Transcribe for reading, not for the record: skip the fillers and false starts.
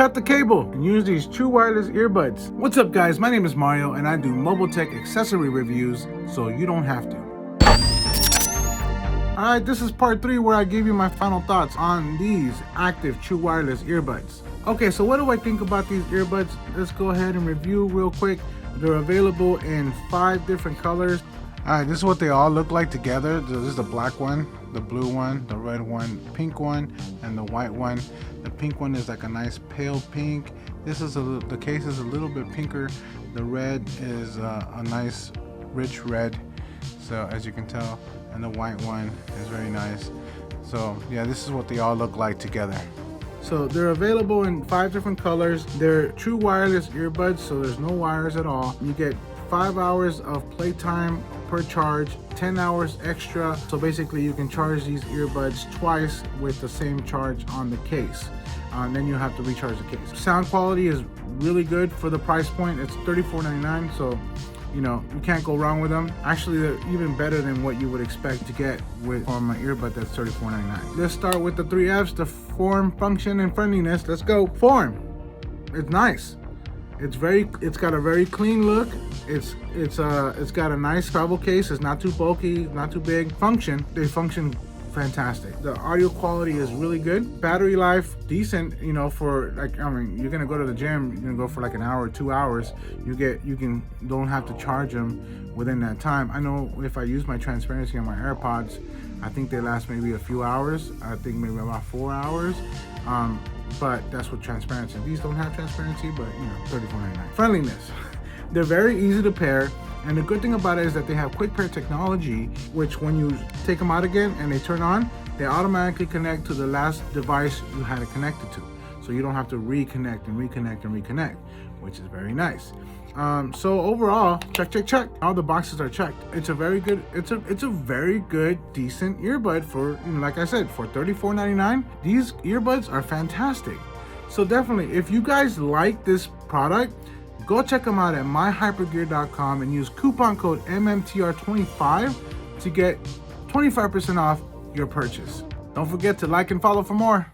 cut the cable and use these true wireless earbuds. What's up guys, my name is Mario and I do mobile tech accessory reviews so you don't have to. Alright, this is part 3 where I give you my final thoughts on these active true wireless earbuds. Okay, so what do I think about these earbuds? Let's go ahead and review real quick. They're available in 5 different colors. Alright, this is what they all look like together. This is the black one, the blue one, the red one, pink one, and the white one. The pink one is like a nice pale pink. This is the case is a little bit pinker. The red is a nice rich red, so as you can tell, and the white one is very nice. So yeah, this is what they all look like together. So they're available in 5 different colors. They're true wireless earbuds, so there's no wires at all. You get 5 hours of playtime per charge, 10 hours extra. So basically you can charge these earbuds twice with the same charge on the case. And then you have to recharge the case. Sound quality is really good for the price point. It's $34.99, so you know, you can't go wrong with them. Actually, they're even better than what you would expect to get from an earbud that's $34.99. Let's start with the 3 F's, the form, function, and friendliness. Let's go. Form. It's nice. It's got a very clean look. It's got a nice travel case. It's not too bulky, not too big. Function, they function fantastic. The audio quality is really good. Battery life, decent, you know, for like, I mean, you're gonna go to the gym, you're gonna go for like an hour or 2 hours. Don't have to charge them within that time. I know if I use my transparency on my AirPods, I think they last maybe a few hours. I think maybe about 4 hours. But that's with transparency. These don't have transparency, but you know, $34.99. Friendliness. They're very easy to pair. And the good thing about it is that they have quick pair technology, which when you take them out again and they turn on, they automatically connect to the last device you had it connected to. So you don't have to reconnect and reconnect and reconnect, which is very nice. So overall, check. All the boxes are checked. It's a very good, it's a very good, decent earbud for, you know, like I said, for $34.99. These earbuds are fantastic. So definitely, if you guys like this product, go check them out at myhypergear.com and use coupon code MMTR25 to get 25% off your purchase. Don't forget to like and follow for more.